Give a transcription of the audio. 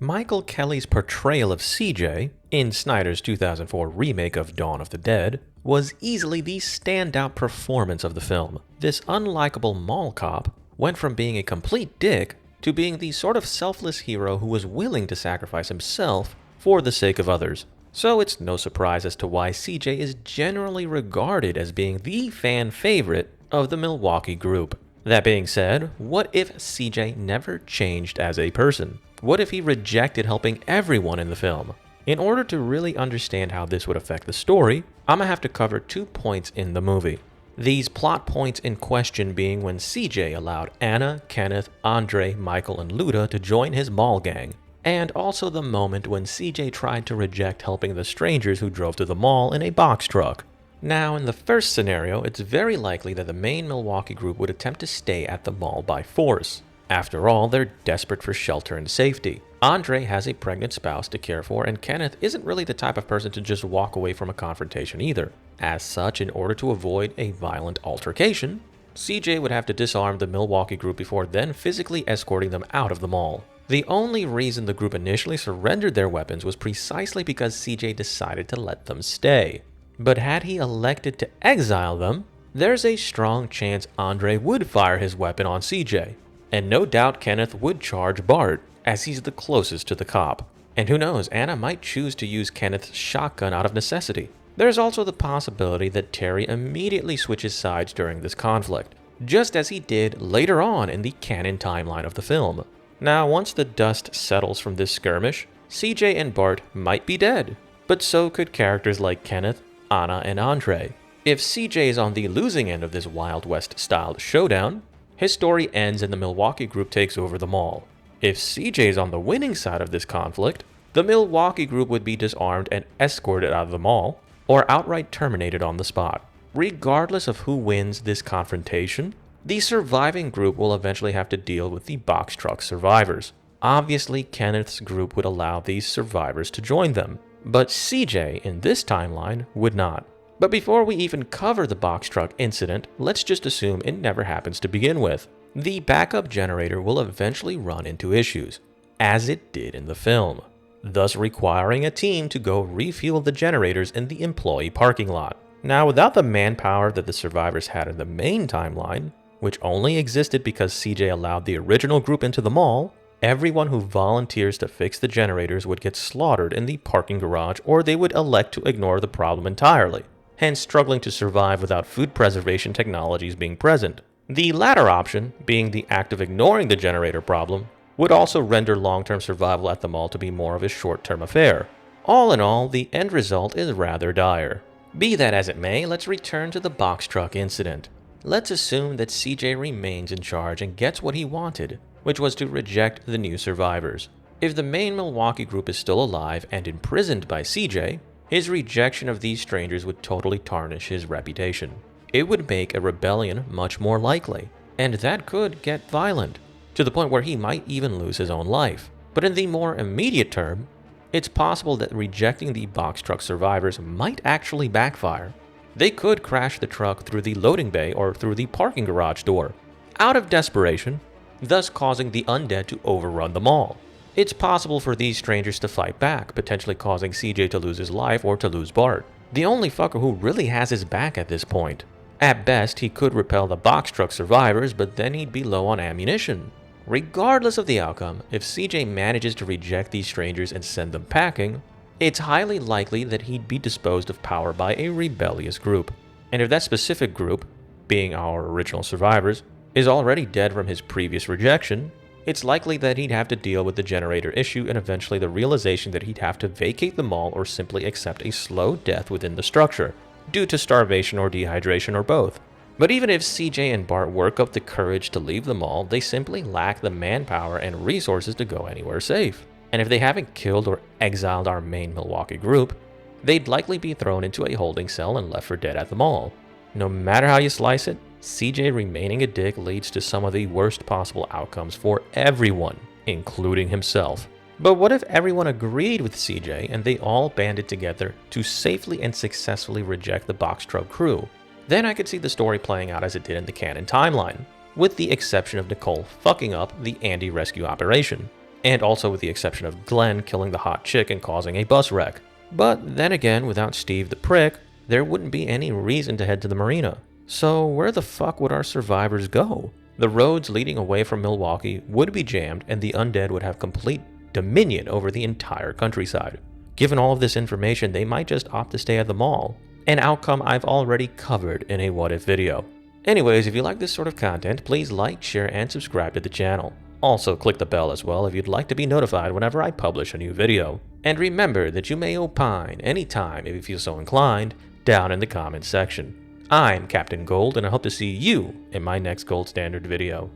Michael Kelly's portrayal of CJ, in Snyder's 2004 remake of Dawn of the Dead, was easily the standout performance of the film. This unlikable mall cop went from being a complete dick to being the sort of selfless hero who was willing to sacrifice himself for the sake of others. So it's no surprise as to why CJ is generally regarded as being the fan favorite of the Milwaukee group. That being said, what if CJ never changed as a person? What if he rejected helping everyone in the film? In order to really understand how this would affect the story, I'm gonna have to cover 2 points in the movie. These plot points in question being when CJ allowed Anna, Kenneth, Andre, Michael, and Luda to join his mall gang, and also the moment when CJ tried to reject helping the strangers who drove to the mall in a box truck. Now, in the first scenario, it's very likely that the main Milwaukee group would attempt to stay at the mall by force. After all, they're desperate for shelter and safety. Andre has a pregnant spouse to care for, and Kenneth isn't really the type of person to just walk away from a confrontation either. As such, in order to avoid a violent altercation, CJ would have to disarm the Milwaukee group before then physically escorting them out of the mall. The only reason the group initially surrendered their weapons was precisely because CJ decided to let them stay. But had he elected to exile them, there's a strong chance Andre would fire his weapon on CJ. And no doubt Kenneth would charge Bart, as he's the closest to the cop. And who knows, Anna might choose to use Kenneth's shotgun out of necessity. There's also the possibility that Terry immediately switches sides during this conflict, just as he did later on in the canon timeline of the film. Now, once the dust settles from this skirmish, CJ and Bart might be dead, but so could characters like Kenneth, Anna, and Andre. If CJ is on the losing end of this Wild West-styled showdown, his story ends and the Milwaukee group takes over the mall. If CJ is on the winning side of this conflict, the Milwaukee group would be disarmed and escorted out of the mall, or outright terminated on the spot. Regardless of who wins this confrontation, the surviving group will eventually have to deal with the box truck survivors. Obviously, Kenneth's group would allow these survivors to join them, but CJ in this timeline would not. But before we even cover the box truck incident, let's just assume it never happens to begin with. The backup generator will eventually run into issues, as it did in the film, thus requiring a team to go refuel the generators in the employee parking lot. Now, without the manpower that the survivors had in the main timeline, which only existed because CJ allowed the original group into the mall, everyone who volunteers to fix the generators would get slaughtered in the parking garage, or they would elect to ignore the problem entirely, hence struggling to survive without food preservation technologies being present. The latter option, being the act of ignoring the generator problem, would also render long-term survival at the mall to be more of a short-term affair. All in all, the end result is rather dire. Be that as it may, let's return to the box truck incident. Let's assume that CJ remains in charge and gets what he wanted, which was to reject the new survivors. If the main Milwaukee group is still alive and imprisoned by CJ, his rejection of these strangers would totally tarnish his reputation. It would make a rebellion much more likely, and that could get violent, to the point where he might even lose his own life. But in the more immediate term, it's possible that rejecting the box truck survivors might actually backfire. They could crash the truck through the loading bay or through the parking garage door, out of desperation, thus causing the undead to overrun the mall. It's possible for these strangers to fight back, potentially causing CJ to lose his life or to lose Bart, the only fucker who really has his back at this point. At best, he could repel the box truck survivors, but then he'd be low on ammunition. Regardless of the outcome, if CJ manages to reject these strangers and send them packing, it's highly likely that he'd be disposed of power by a rebellious group. And if that specific group, being our original survivors, is already dead from his previous rejection, it's likely that he'd have to deal with the generator issue and eventually the realization that he'd have to vacate the mall or simply accept a slow death within the structure, due to starvation or dehydration or both. But even if CJ and Bart work up the courage to leave the mall, they simply lack the manpower and resources to go anywhere safe. And if they haven't killed or exiled our main Milwaukee group, they'd likely be thrown into a holding cell and left for dead at the mall. No matter how you slice it, CJ remaining a dick leads to some of the worst possible outcomes for everyone, including himself. But what if everyone agreed with CJ and they all banded together to safely and successfully reject the box truck crew? Then I could see the story playing out as it did in the canon timeline, with the exception of Nicole fucking up the Andy rescue operation. and also with the exception of Glenn killing the hot chick and causing a bus wreck. But then again, without Steve the prick, there wouldn't be any reason to head to the marina. So where the fuck would our survivors go? The roads leading away from Milwaukee would be jammed and the undead would have complete dominion over the entire countryside. Given all of this information, they might just opt to stay at the mall, an outcome I've already covered in a what if video. Anyways, if you like this sort of content, please like, share, and subscribe to the channel. Also click the bell as well if you'd like to be notified whenever I publish a new video. And remember that you may opine anytime if you feel so inclined down in the comments section. I'm Captain Gold and I hope to see you in my next Gold Standard video.